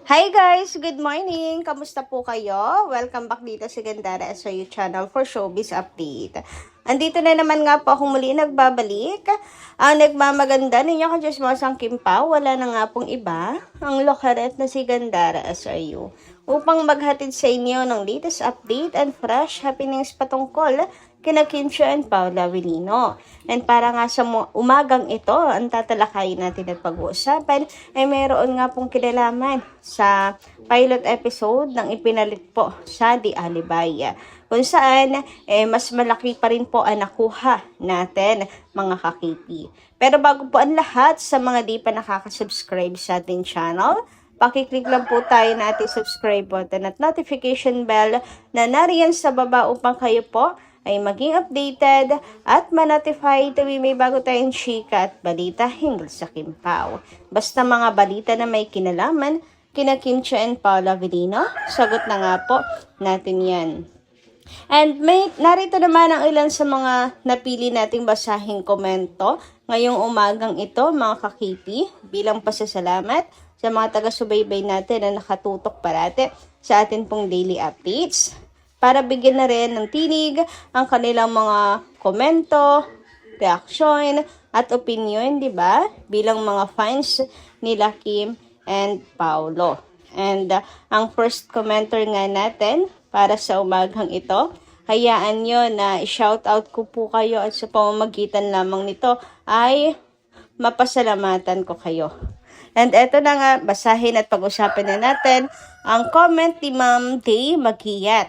Hi guys! Good morning! Kamusta po kayo? Welcome back dito sa Gandara SRU channel for showbiz update. Andito na naman nga po akong muli nagbabalik. Ang nagmamaganda ninyo ka Diyos Masang Kimpa, wala na nga pong iba, ang lokaret na si Gandara SRU. Upang maghatid sa inyo ng latest update and fresh happenings patungkol kina Kim Chiu and Paula Avellino. And para nga sa umagang ito, ang tatalakayin natin at pag-uusapan ay mayroon nga pong kinalaman sa pilot episode ng ipinalit po sa The Alibay. Kung saan, mas malaki pa rin po ang nakuha natin mga kakipi. Pero bago po ang lahat, sa mga di pa nakaka-subscribe sa ating channel, pakiclick lang po tayo na ating subscribe button at notification bell na nariyan sa baba upang kayo po ay maging updated at ma-notify tuwing may bago tayong chika at balita hinggil sa Kim Pao. Basta mga balita na may kinalaman kina Kim Chiu and Paula Avellino, sagot na nga po natin yan. And narito naman ang ilan sa mga napili nating basahing komento ngayong umagang ito mga kakipi bilang pasasalamat sa mga taga-subaybay natin na nakatutok parate sa atin pong daily updates. Para bigyan na rin ng tinig ang kanilang mga komento, reaksyon, at opinion, di ba? Bilang mga fans nila Kim and Paolo. And ang first commenter nga natin para sa umagang ito, hayaan nyo na i-shoutout ko po kayo at sa pamamagitan lamang nito ay mapasalamatan ko kayo. And eto na nga, basahin at pag-usapan na natin ang comment ni Ma'am Day Magiyat.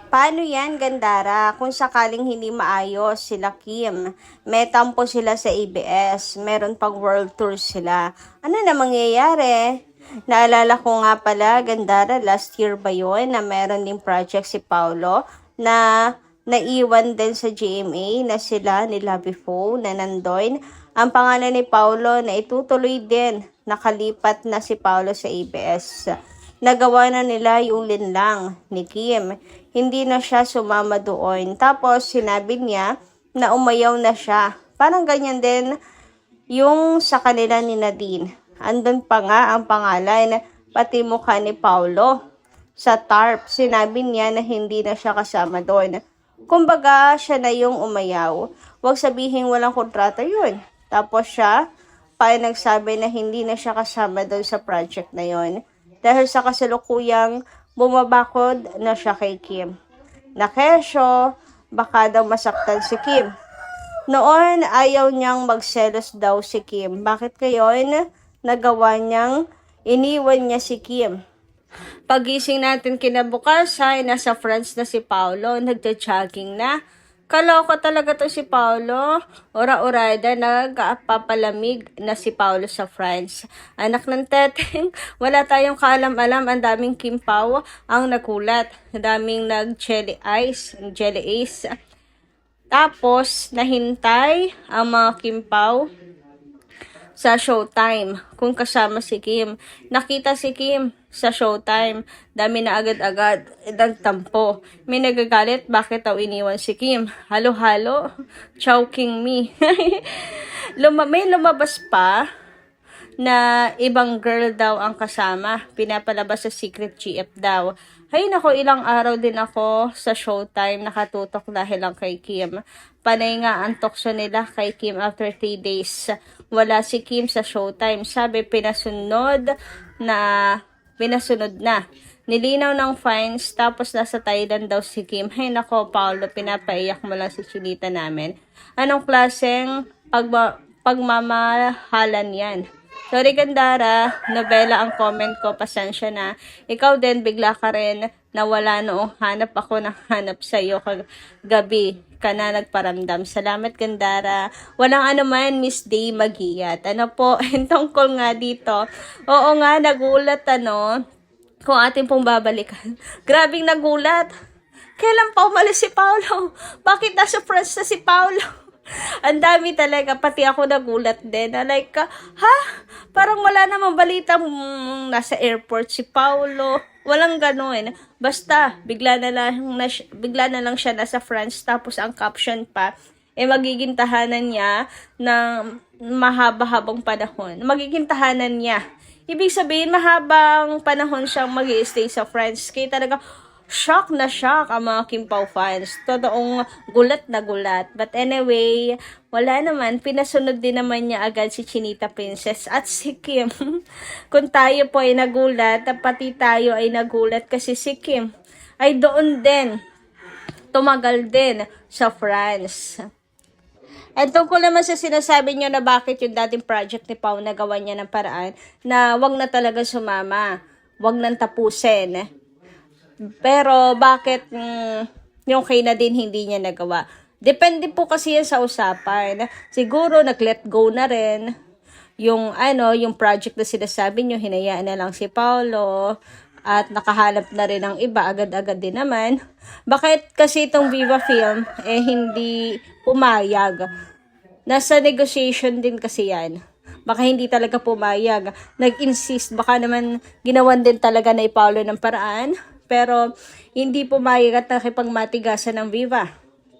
Paano yan, Gandara? Kung sakaling hindi maayos sila Kim, may tampo sila sa ABS, meron pang world tour sila. Ano na mangyayari? Naalala ko nga pala, Gandara, last year ba yun na meron din project si Paolo na naiwan din sa GMA na sila ni Lovie Fo na nandoin. Ang pangalan ni Paolo na itutuloy din, nakalipat na si Paolo sa ABS. Nagawa na nila yung linlang ni Kim. Hindi na siya sumama doon. Tapos sinabi niya na umayaw na siya. Parang ganyan din yung sa kanila ni Nadine. Andun pa nga ang pangalan, pati mukha ni Paolo. Sa TARP, sinabi niya na hindi na siya kasama doon. Kumbaga, siya na yung umayaw. Huwag sabihin walang kontrata yun. Tapos siya, pa nagsabi na hindi na siya kasama doon sa project na yon. Dahil sa kasalukuyang bumabakod na siya kay Kim. Na kesyo, baka daw masaktan si Kim. Noon, ayaw niyang magselos daw si Kim. Bakit kayon nagawa niyang iniwan niya si Kim? Pagising natin kinabukasan, nasa France na si Paolo, nagja-jogging na. Kaloko talaga to si Paolo. Ora-orada, nagpapalamig na si Paolo sa France. Anak ng teteng, wala tayong kaalam-alam. Ang daming Kim Pao ang nagulat. Ang daming jelly ice. Tapos, nahintay ang mga Kim Pao sa Showtime kung kasama si Kim. Nakita si Kim sa Showtime. Dami na agad-agad nagtampo. May nagagalit, bakit daw iniwan si Kim? Halo-halo, choking me. May lumabas pa na ibang girl daw ang kasama. Pinapalabas sa Secret GF daw. Hay nako, ilang araw din ako sa Showtime nakatutok dahil lang kay Kim. Panay nga ang tokso nila kay Kim after 3 days. Wala si Kim sa Showtime. Sabi pinasunod na. Nilinaw ng fines, tapos nasa Thailand daw si Kim. Hay nako, Paolo, pinapaiyak mo lang si Chinita namin. Anong klaseng pagmamahalan yan? Sorry, Gandara, nobela ang comment ko, pasensya na. Ikaw din, bigla ka rin nawala noong hanap ako ng hanap sa'yo kagabi ka na nagparamdam. Salamat, Gandara. Walang ano man, Miss Day Magiyat. Ano po, tungkol nga dito. Oo nga, nagulat kung atin pong babalikan. Grabing nagulat. Kailan pa umalis si Paolo? Bakit nasa France na si Paolo? Ang dami talaga, pati ako nagulat din. Like, parang wala namang balita nasa airport si Paolo. Walang gano'n. Basta, bigla na lang siya nasa France. Tapos ang caption pa, magiging tahanan niya ng mahaba-habang panahon. Magiging tahanan niya Ibig sabihin, mahabang panahon siyang mag-i-stay sa France. Kaya talaga, shock na shock ang mga Kim Pao fans. Totoong gulat na gulat. But anyway, wala naman. Pinasunod din naman niya agad si Chinita Princess at si Kim. Kung tayo po ay nagulat, pati tayo ay nagulat kasi si Kim ay doon din. Tumagal din sa France. At tungkol naman sa sinasabi niyo na bakit yung dating project ni Pao nagawa niya ng paraan na wag na talaga sumama, wag nang tapusin. Pero bakit yung kay Nadine hindi niya nagawa? Depende po kasi yan sa usapan. Siguro nag-let go na rin yung yung project na sinasabi niyo, hinayaan na lang si Paolo at nakahanap na rin ng iba, agad-agad din naman. Bakit kasi itong Viva Film hindi pumayag? Nasa negotiation din kasi yan. Baka hindi talaga pumayag. Nag-insist, baka naman ginawan din talaga na Paolo ng paraan. Pero hindi pumayag at nakipagmatigasan ng Viva.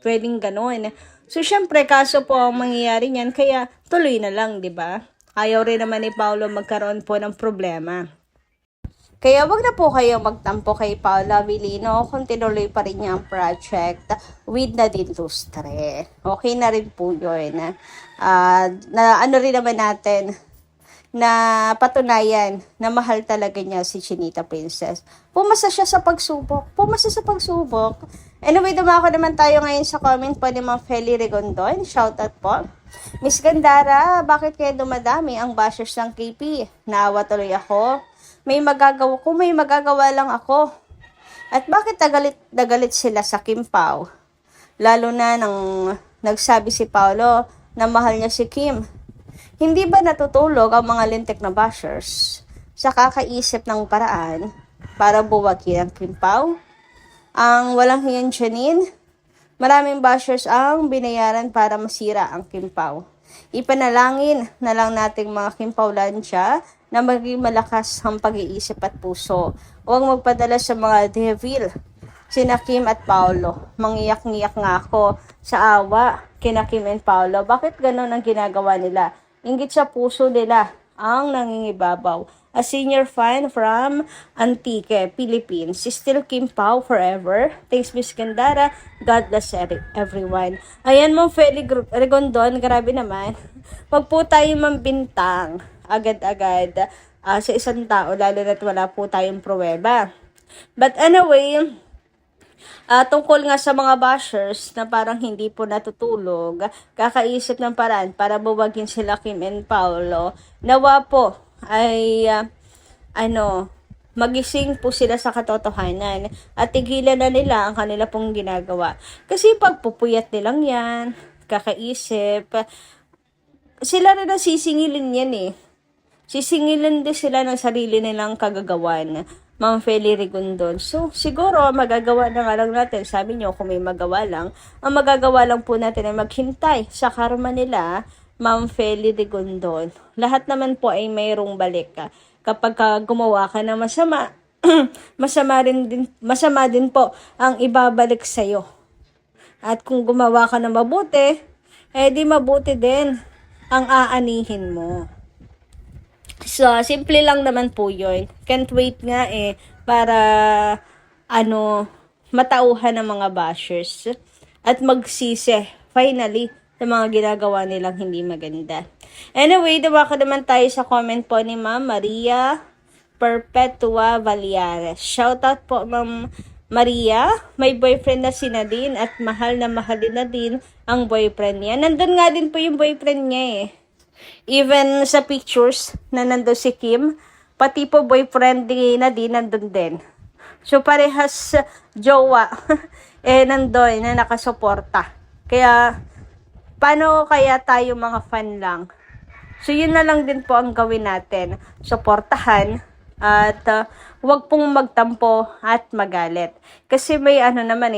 Pwedeng gano'n. So syempre, kaso po ang mangyayari niyan, kaya tuloy na lang, di ba? Ayaw rin naman ni Paolo magkaroon po ng problema. Kaya wag na po kayong magtampo kay Paula Avellino kung tinuloy pa rin niya ang project with Nadine Lustre. Okay na rin po yun. Na ano rin naman natin na patunayan na mahal talaga niya si Chinita Princess. Pumasa siya sa pagsubok. Anyway, dumako naman tayo ngayon sa comment po ni Ma'am Feli Rigondon. Shoutout po. Miss Gandara, bakit kaya dumadami ang bashers ng KP? Naawa tuloy ako. May magagawa lang ako. At bakit nagalit sila sa Kim Pao? Lalo na nang nagsabi si Paolo na mahal niya si Kim. Hindi ba natutulog ang mga lintik na bashers sa kakaisip ng paraan para buwagin ang Kim Pao? Ang walang hiyang Janine, maraming bashers ang binayaran para masira ang Kim Pao. Ipanalangin na lang nating mga Kim Paulansya na maging malakas ang pag-iisip at puso. Huwag magpadala sa mga devil. Sina Kim at Paolo. Mangiyak-ngiyak nga ako sa awa kina Kim and Paolo. Bakit ganon ang ginagawa nila? Inggit sa puso nila ang nangingibabaw. A senior fan from Antique, Philippines. Still Kim Pao forever. Thanks, Miss Gandara. God bless everyone. Ayan mo, Feli Rigondon. Grabe naman. Wag po tayo mambintang agad-agad sa isang tao, lalo na't wala po tayong pruweba. But anyway, tungkol nga sa mga bashers na parang hindi po natutulog, kakaisip ng paraan para buwagin sila Kim and Paolo, nawa po ay magising po sila sa katotohanan at tigilan na nila ang kanila pong ginagawa. Kasi pagpupuyat nilang yan, kakaisip, sila rin ang sisingilin yan eh. Sisingilin din sila ng sarili nilang kagagawan, Ma'am Feli Rigondon. So, siguro, magagawa na nga lang natin. Sabi nyo, kung may magawa lang, ang magagawa lang po natin ay maghintay sa karma nila, Ma'am Feli Rigondon. Lahat naman po ay mayroong balik. Kapag gumawa ka ng masama, masama din po ang ibabalik sa'yo. At kung gumawa ka ng mabuti, di mabuti din ang aanihin mo. So, simple lang naman po yun. Can't wait nga para matauhan ng mga bashers at magsisi finally sa mga ginagawa nilang hindi maganda. Anyway, dumako naman tayo sa comment po ni Ma'am Maria Perpetua Valiares. Shoutout po, Ma'am Maria. May boyfriend na si Nadine at mahal na mahalin na din ang boyfriend niya. Nandun nga din po yung boyfriend niya Even sa pictures na nandun si Kim, pati po boyfriend ni Nadine nandun din. So parehas jowa nandun na nakasuporta. Kaya paano kaya tayo mga fan lang? So yun na lang din po ang gawin natin. Suportahan at wag pong magtampo at magalit. Kasi may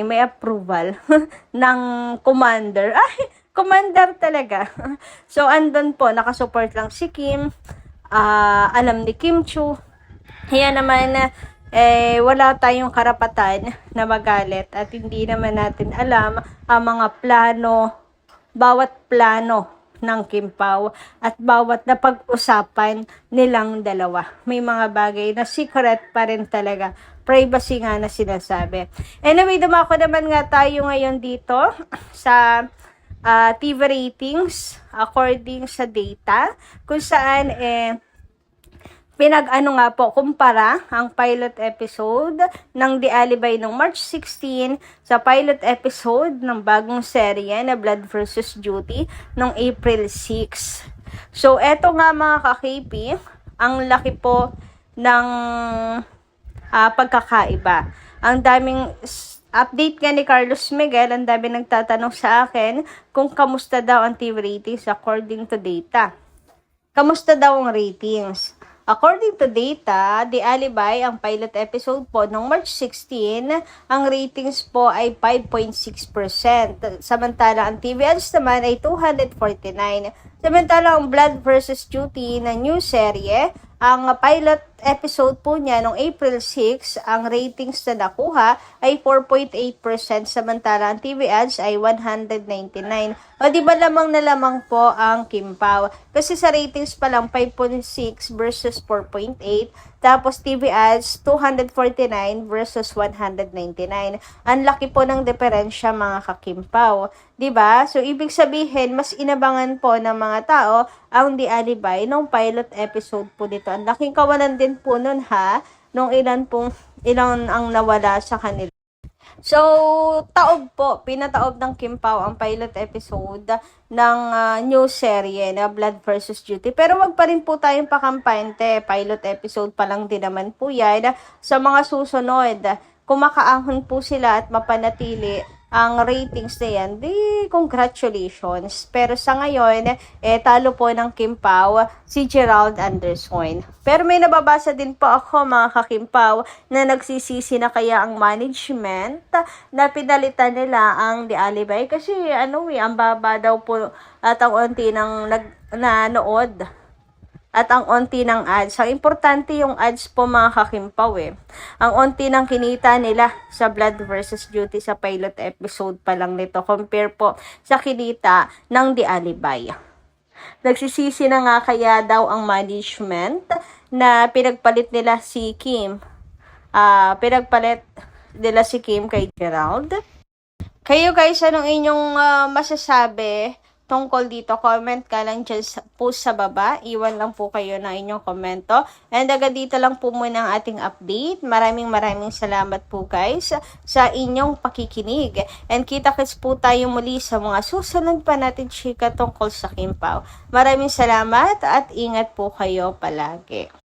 may approval ng commander. Commander talaga. So, andun po, nakasupport lang si Kim. Alam ni Kim Chu. Kaya naman, wala tayong karapatan na magalit. At hindi naman natin alam ang mga plano, bawat plano ng Kim Pao at bawat napag-usapan nilang dalawa. May mga bagay na secret pa rin talaga. Privacy nga na sinasabi. Anyway, dumako naman nga tayo ngayon dito sa TV ratings according sa data kung saan pinag-ano nga po, kumpara ang pilot episode ng The Alibay noong March 16 sa pilot episode ng bagong serye na Blood vs. Duty noong April 6. So, eto nga mga ka-KP, ang laki po ng pagkakaiba. Ang daming update nga ni Carlos Miguel, ang dami nagtatanong sa akin kung kamusta daw ang TV ratings according to data. Kamusta daw ang ratings? According to data, The Alibay, ang pilot episode po noong March 16, ang ratings po ay 5.6%. Samantala, ang TV ads naman ay 249. Samantala, ang Blood vs. Duty na new serye, ang pilot episode po niya noong April 6, ang ratings na nakuha ay 4.8%, samantala ang TV ads ay 199. O di ba lamang na lamang po ang Kim Pao? Kasi sa ratings pa lang 5.6 versus 4.8, tapos TV ads 249 versus 199. Ang laki po ng diferensya mga ka-Kim Pao. 'Di ba? So ibig sabihin mas inabangan po ng mga tao ang The Alibay nung pilot episode po dito. Ang laking kawalan din po nun nung ilan ang nawala sa kanila. So, pinataob ng Kim Pao ang pilot episode ng new serye na Blood vs. Duty. Pero wag pa rin po tayong pakampante. Pilot episode pa lang din naman po yan. Sa mga susunod, kung makaahon po sila at mapanatili ang ratings na yan, di congratulations. Pero sa ngayon, talo po ng Kim Pao si Gerald Anderson. Pero may nababasa din po ako mga ka-Kim Pao na nagsisisi na kaya ang management na pinalitan nila ang The Alibay kasi ang baba daw po at ang onti ng nanood. At ang onti ng ads. Ang importante yung ads po mga ka-Kim Pao Ang onti ng kinita nila sa Blood vs. Duty sa pilot episode pa lang nito. Compare po sa kinita ng The Alibay. Nagsisisi na nga kaya daw ang management na pinagpalit nila si Kim. Kay Gerald. Kayo guys, anong inyong masasabi tungkol dito? Comment ka lang dyan po sa baba. Iwan lang po kayo ng inyong komento. And agad dito lang po muna ang ating update. Maraming salamat po guys sa inyong pakikinig. And kita-kits po tayo muli sa mga susunod pa natin chika tungkol sa Kim Pao. Maraming salamat at ingat po kayo palagi.